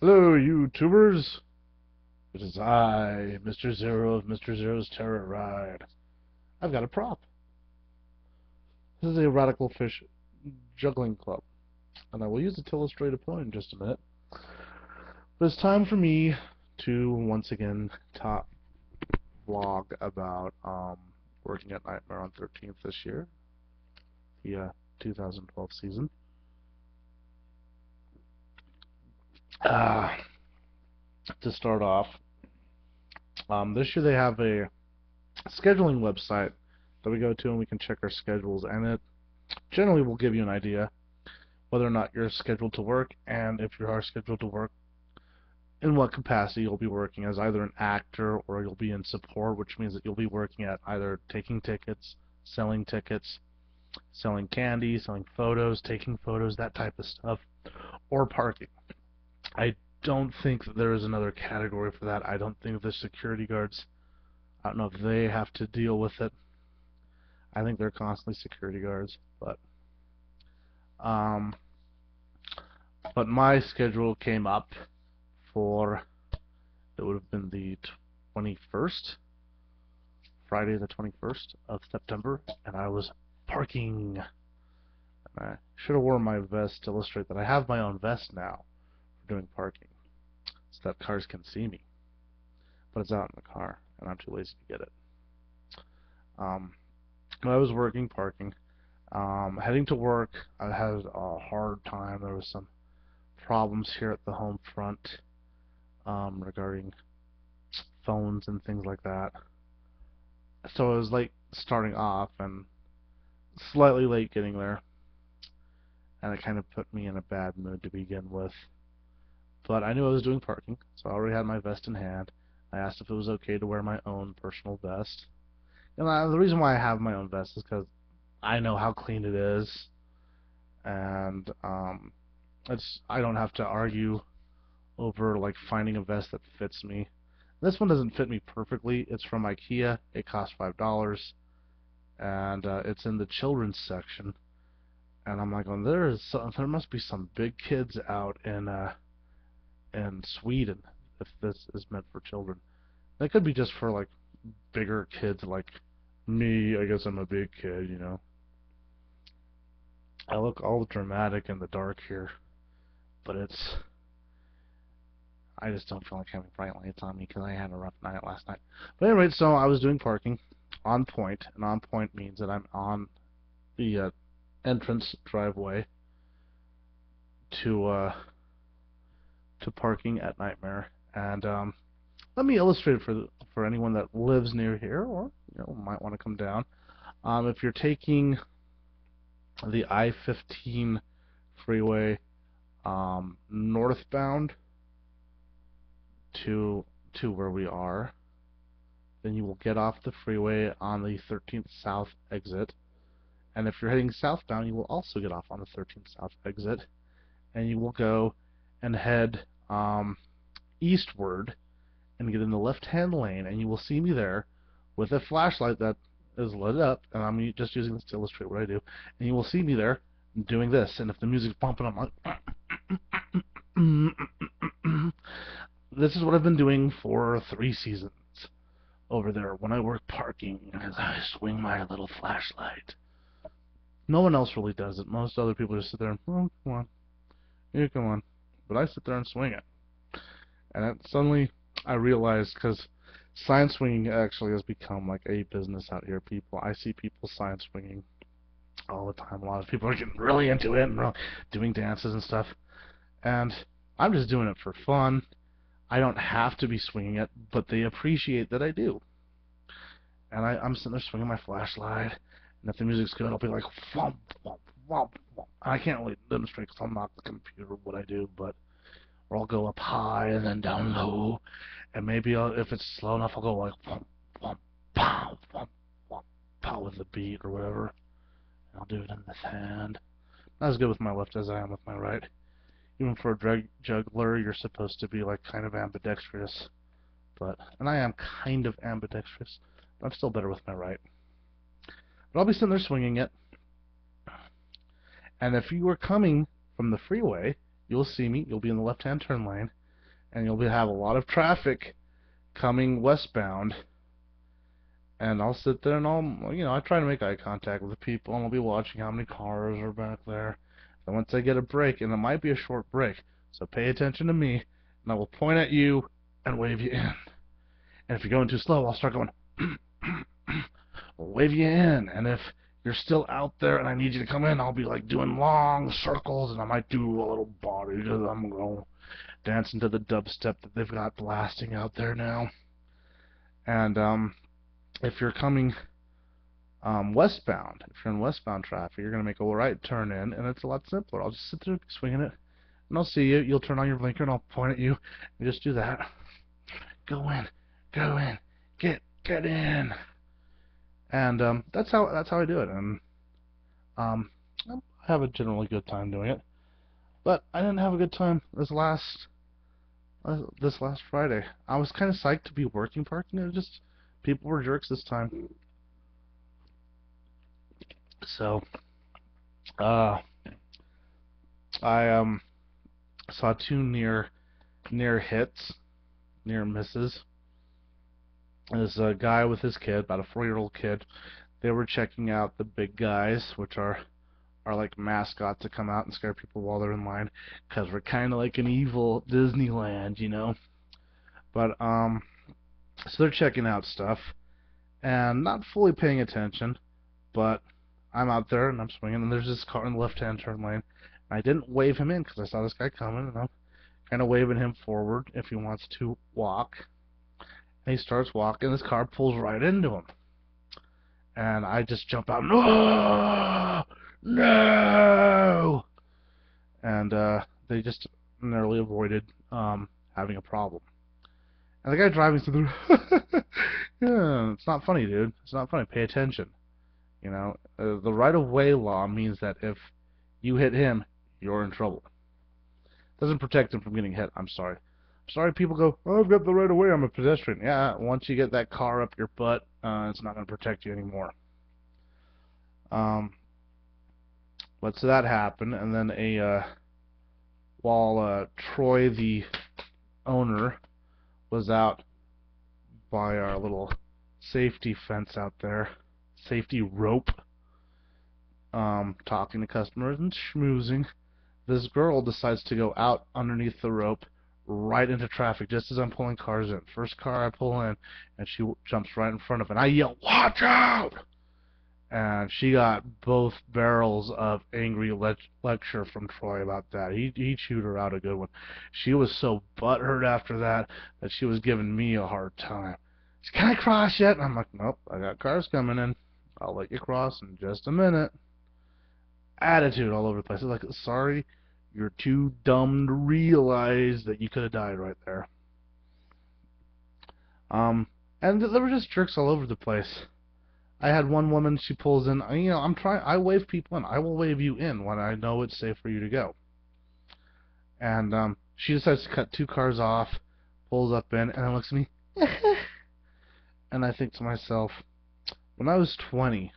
Hello, YouTubers! It is I, Mr. Zero of Mr. Zero's Terror Ride. I've got a prop. This is a Radical Fish Juggling Club, and I will use it to illustrate a point in just a minute. But it's time for me to once again top vlog about working at Nightmare on 13th this year, the 2012 season. To start off, this year they have a scheduling website that we go to and we can check our schedules, and it generally will give you an idea whether or not you're scheduled to work, and if you are scheduled to work, in what capacity you'll be working as either an actor or you'll be in support, which means that you'll be working at either taking tickets, selling candy, selling photos, taking photos, that type of stuff, or parking. I don't think that there is another category for that. I don't think the security guards, I don't know if they have to deal with it. I think they're constantly security guards, but my schedule came up for, it would have been the 21st, Friday the 21st of September, and I was parking. And I should have worn my vest to illustrate that I have my own vest now for doing parking, so that cars can see me. But it's out in the car, and I'm too lazy to get it. When I was working parking, heading to work, I had a hard time. There was some problems here at the home front regarding phones and things like that. So I was late starting off and slightly late getting there, and it kind of put me in a bad mood to begin with. But I knew I was doing parking, so I already had my vest in hand. I asked if it was okay to wear my own personal vest. And the reason why I have my own vest is because I know how clean it is, and I don't have to argue over like finding a vest that fits me. This one doesn't fit me perfectly. It's from IKEA. It costs $5, and it's in the children's section. And I'm like, well, there must be some big kids out in Sweden if this is meant for children. It could be just for like bigger kids like me. I guess I'm a big kid, you know. I look all dramatic in the dark here, but I just don't feel like having bright lights on me because I had a rough night last night. But anyway, so I was doing parking on point, and on point means that I'm on the entrance driveway to parking at Nightmare. And let me illustrate it for anyone that lives near here, or might want to come down. If you're taking the I-15 freeway northbound to where we are, then you will get off the freeway on the 13th South exit. And if you're heading southbound, you will also get off on the 13th South exit, and you will go and head eastward and get in the left-hand lane, and you will see me there with a flashlight that is lit up, and I'm just using this to illustrate what I do, and you will see me there doing this. And if the music's bumping, I'm like this is what I've been doing for 3 seasons over there when I work parking, as I swing my little flashlight. No one else really does it. Most other people just sit there and, oh, come on, here, come on. But I sit there and swing it. And then suddenly I realized, because sign swinging actually has become like a business out here. I see people sign swinging all the time. A lot of people are getting really into it and doing dances and stuff. And I'm just doing it for fun. I don't have to be swinging it, but they appreciate that I do. And I'm sitting there swinging my flashlight, and if the music's good, I'll be like, whomp, whomp, whomp, whomp. I can't really demonstrate because I'm not the computer what I do, but or I'll go up high and then down low, and maybe if it's slow enough, I'll go like whomp, whomp, pow, whomp, whomp, pow with the beat or whatever. And I'll do it in this hand. Not as good with my left as I am with my right. Even for a juggler, you're supposed to be like kind of ambidextrous, and I am kind of ambidextrous, but I'm still better with my right. But I'll be sitting there swinging it, and if you are coming from the freeway, you'll see me. You'll be in the left-hand turn lane, and you'll have a lot of traffic coming westbound. And I'll sit there and I try to make eye contact with the people, and I'll be watching how many cars are back there. And once I get a break, and it might be a short break, so pay attention to me, and I will point at you and wave you in. And if you're going too slow, I'll start going, I'll wave you in. And if you're still out there and I need you to come in, I'll be like doing long circles, and I might do a little body because I'm going dancing to the dubstep that they've got blasting out there now. And if you're coming westbound, if you're in westbound traffic, you're going to make a right turn in, and it's a lot simpler. I'll just sit there swinging it, and I'll see you. You'll turn on your blinker, and I'll point at you, and just do that. Go in, get in. And that's how I do it. And I have a generally good time doing it. But I didn't have a good time this last Friday. I was kind of psyched to be working parking. It was just people were jerks this time. So I saw two near hits, near misses. There's a guy with his kid, about a 4-year-old kid. They were checking out the big guys, which are like mascots that come out and scare people while they're in line, because we're kind of like an evil Disneyland, you know. But so they're checking out stuff and not fully paying attention, but I'm out there and I'm swinging, and there's this car in the left-hand turn lane, and I didn't wave him in because I saw this guy coming, and I'm kind of waving him forward if he wants to walk. And he starts walking, this car pulls right into him, and I just jump out, no, and they just narrowly avoided having a problem. And the guy driving through yeah, it's not funny, dude. It's not funny. Pay attention. You know, the right-of-way law means that if you hit him, you're in trouble. It doesn't protect him from getting hit. I'm sorry. People go, oh, I've got the right-of-way. I'm a pedestrian. Yeah, once you get that car up your butt, it's not going to protect you anymore. But so that happened, and then while Troy, the owner, was out by our little safety fence out there, safety rope, talking to customers and schmoozing, this girl decides to go out underneath the rope right into traffic just as I'm pulling cars in. First car I pull in, and she jumps right in front of it, and I yell, watch out! And she got both barrels of angry lecture from Troy about that. He chewed her out a good one. She was so butthurt after that she was giving me a hard time. She, can I cross yet? And I'm like, nope, I got cars coming in. I'll let you cross in just a minute. Attitude all over the place. I was like, sorry, you're too dumb to realize that you could have died right there. And there were just jerks all over the place. I had one woman, she pulls in, you know, I wave people in. I will wave you in when I know it's safe for you to go. And she decides to cut 2 cars off, pulls up in, and then looks at me. And I think to myself, when I was 20,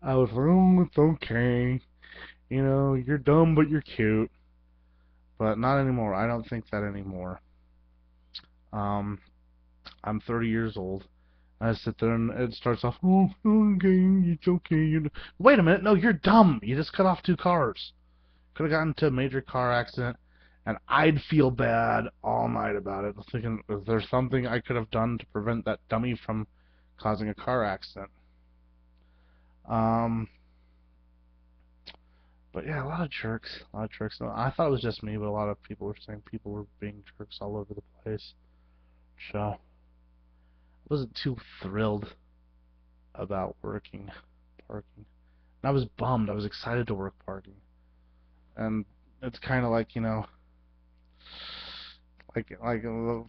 I was like, oh, it's okay. You know, you're dumb, but you're cute. But not anymore. I don't think that anymore. I'm 30 years old. I sit there and it starts off, oh, okay, it's okay. Wait a minute, no, you're dumb. You just cut off 2 cars. Could have gotten into a major car accident, and I'd feel bad all night about it. I'm thinking, is there something I could have done to prevent that dummy from causing a car accident? But yeah, a lot of jerks. No, I thought it was just me, but a lot of people were saying people were being jerks all over the place. So I wasn't too thrilled about working parking. And I was bummed. I was excited to work parking. And it's kind of like, you know, like the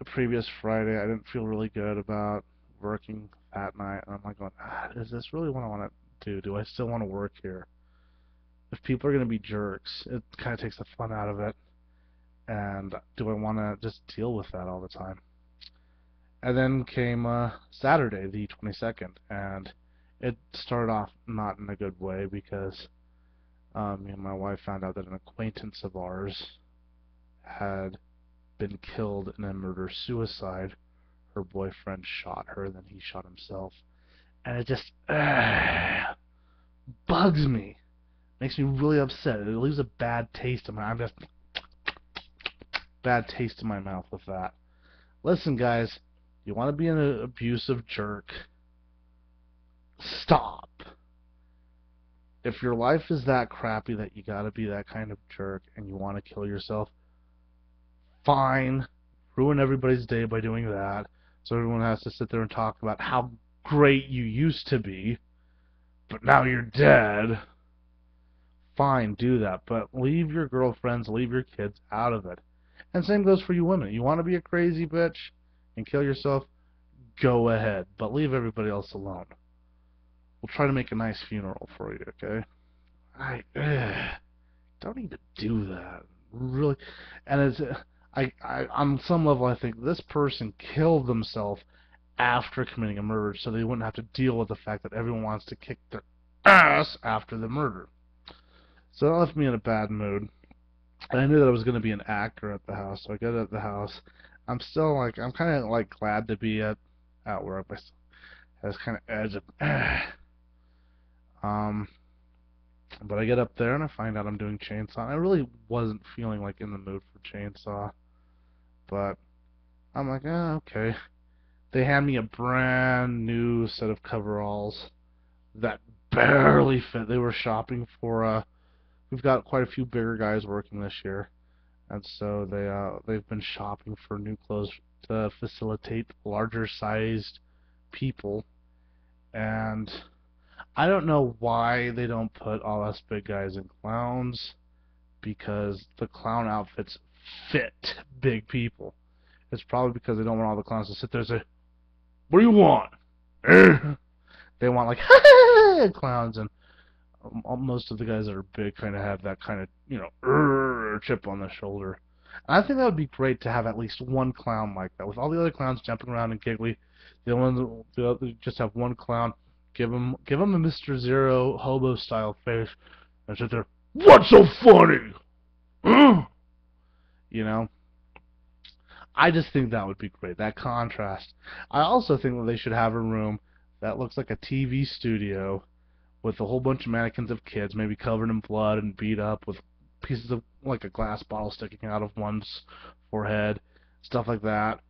previous Friday, I didn't feel really good about working that night. And I'm like going, is this really what I want to do? Do I still want to work here? If people are going to be jerks, it kind of takes the fun out of it. And do I want to just deal with that all the time? And then came Saturday, the 22nd, and it started off not in a good way because me and my wife found out that an acquaintance of ours had been killed in a murder-suicide. Her boyfriend shot her, then he shot himself. And it just bugs me. Makes me really upset. It leaves a bad taste in my mouth with that. Listen, guys, you want to be an abusive jerk? Stop. If your life is that crappy that you gotta be that kind of jerk and you want to kill yourself, fine. Ruin everybody's day by doing that, so everyone has to sit there and talk about how great you used to be, but now you're dead. Fine, do that, but leave your girlfriends, leave your kids out of it. And same goes for you women. You want to be a crazy bitch and kill yourself? Go ahead, but leave everybody else alone. We'll try to make a nice funeral for you, okay? I don't need to do that, really. And it's on some level, I think this person killed themselves after committing a murder, so they wouldn't have to deal with the fact that everyone wants to kick their ass after the murder. So that left me in a bad mood. And I knew that I was going to be an actor at the house, so I get at the house. I'm kind of like glad to be at work. I was kind of edge of, but I get up there and I find out I'm doing Chainsaw. I really wasn't feeling like in the mood for Chainsaw, but I'm like, okay. They hand me a brand new set of coveralls that barely fit. They were shopping for we've got quite a few bigger guys working this year, and so they've been shopping for new clothes to facilitate larger sized people. And I don't know why they don't put all us big guys in clowns, because the clown outfits fit big people. It's probably because they don't want all the clowns to sit there and say, "What do you want?" They want like clowns, and most of the guys that are big kind of have that kind of chip on the shoulder. And I think that would be great to have at least one clown like that, with all the other clowns jumping around and giggly. The just have one clown. Give him a Mr. Zero hobo style face, and sit there. What's so funny? You know. I just think that would be great. That contrast. I also think that they should have a room that looks like a TV studio, with a whole bunch of mannequins of kids, maybe covered in blood and beat up, with pieces of like a glass bottle sticking out of one's forehead, stuff like that.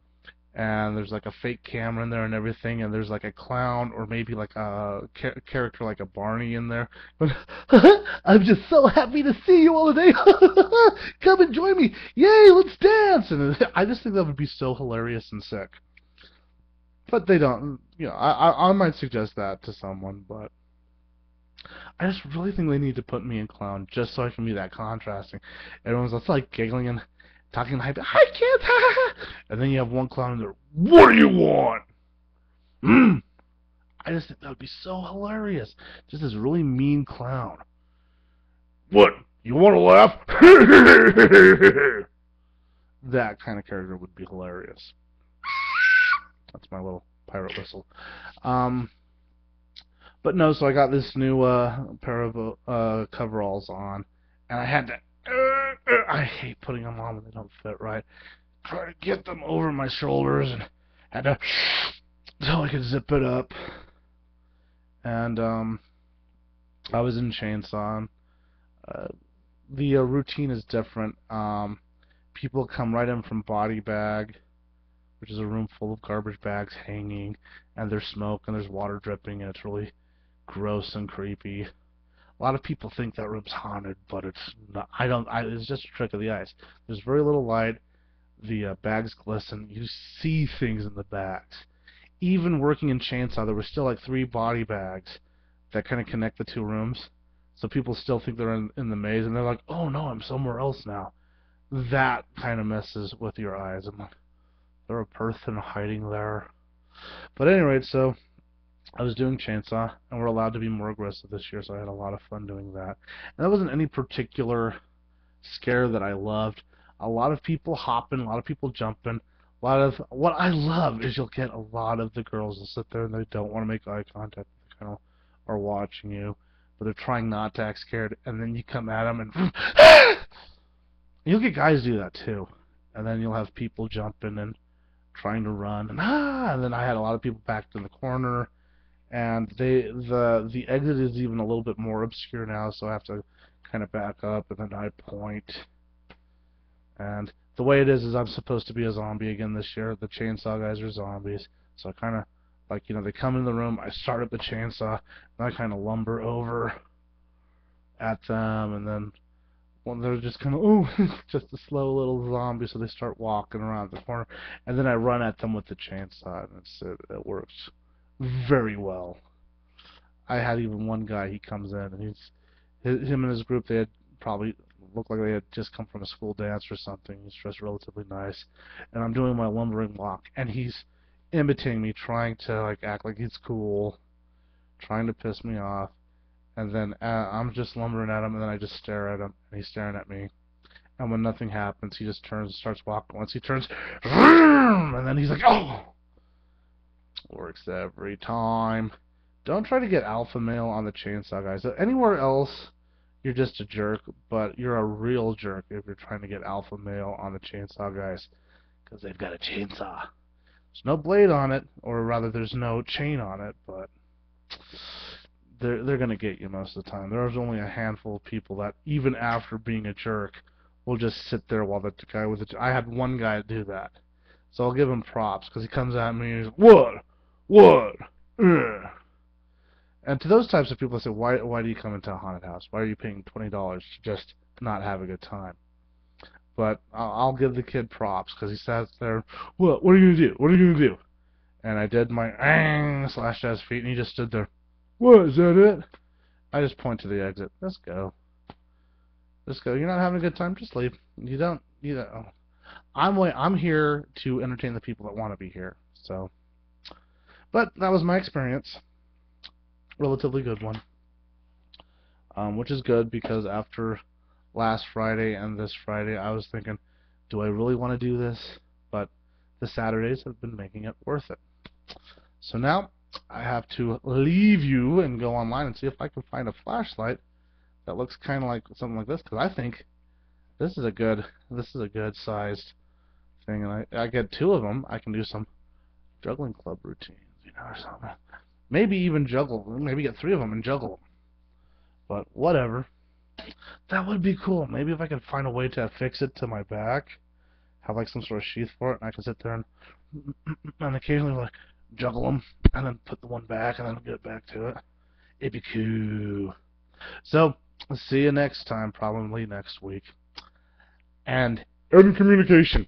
And there's like a fake camera in there and everything, and there's like a clown or maybe like a character like a Barney in there. But I'm just so happy to see you all today. Come and join me. Yay, let's dance. And I just think that would be so hilarious and sick. But they don't. I might suggest that to someone, but I just really think they need to put me in clown just so I can be that contrasting. Everyone's just like giggling and talking hype. Hi kids, and then you have one clown in there. What do you want? I just think that would be so hilarious. Just this really mean clown. What? You want to laugh? That kind of character would be hilarious. That's my little pirate whistle. But no, so I got this new pair of coveralls on, and I had to. I hate putting them on when they don't fit right. Try to get them over my shoulders, and had to so I could zip it up. And I was in Chainsaw. The routine is different. People come right in from Body Bag, which is a room full of garbage bags hanging, and there's smoke and there's water dripping, and it's really gross and creepy. A lot of people think that room's haunted, but it's not. It's just a trick of the eyes. There's very little light. The bags glisten. You see things in the bags. Even working in Chainsaw, there were still like 3 body bags that kind of connect the 2 rooms. So people still think they're in the maze, and they're like, "Oh no, I'm somewhere else now." That kind of messes with your eyes. I'm like, "There's a person hiding there." But anyway, so I was doing Chainsaw, and we're allowed to be more aggressive this year, so I had a lot of fun doing that. And that wasn't any particular scare that I loved. A lot of people hopping, a lot of people jumping. A lot of what I love is you'll get a lot of the girls will sit there and they don't want to make eye contact. They kind of are watching you, but they're trying not to act scared. And then you come at them and you'll get guys do that too. and then you'll have people jumping and trying to run, and then I had a lot of people backed in the corner, and the exit is even a little bit more obscure now, so I have to kind of back up, and then I point. And the way it is I'm supposed to be a zombie again this year. The chainsaw guys are zombies, so I kind of, like, you know, they come in the room, I start up the chainsaw, and I kind of lumber over at them, and then when they're just kind of, oh, just a slow little zombie, so they start walking around the corner, and then I run at them with the chainsaw, and it works very well. I had even one guy, he comes in, and him and his group, they had probably looked like they had just come from a school dance or something. He's dressed relatively nice, and I'm doing my lumbering walk, and he's imitating me, trying to like act like he's cool, trying to piss me off, and then I'm just lumbering at him, and then I just stare at him, and he's staring at me, and when nothing happens, he just turns and starts walking. Once he turns, and then he's like, oh! Works every time. Don't try to get alpha male on the chainsaw guys. Anywhere else, you're just a jerk, but you're a real jerk if you're trying to get alpha male on the chainsaw guys, because they've got a chainsaw. There's no blade on it, or rather there's no chain on it, but they're gonna get you most of the time. There's only a handful of people that, even after being a jerk, will just sit there while the guy with the... I had one guy do that, so I'll give him props, because he comes at me and he's, what? Ugh. And to those types of people, I say, why do you come into a haunted house? Why are you paying $20 to just not have a good time? But I'll give the kid props, because he sat there, what are you going to do? What are you going to do? And I did my slashed at his feet, and he just stood there. What, is that it? I just point to the exit. Let's go. Just go. You're not having a good time? Just leave. You don't. I'm here to entertain the people that want to be here. So, but that was my experience. Relatively good one. Which is good, because after last Friday and this Friday, I was thinking, do I really want to do this? But the Saturdays have been making it worth it. So now I have to leave you and go online and see if I can find a flashlight that looks kind of like something like this, because I think this is a good sized thing, and I get 2 of them. I can do some juggling club routines, you know, or something. Maybe even juggle. Maybe get 3 of them and juggle them. But whatever. That would be cool. Maybe if I could find a way to affix it to my back, have like some sort of sheath for it, and I can sit there and occasionally like juggle them, and then put the one back, and then get it back to it. It'd be cool. So, see you next time, probably next week. And end communication.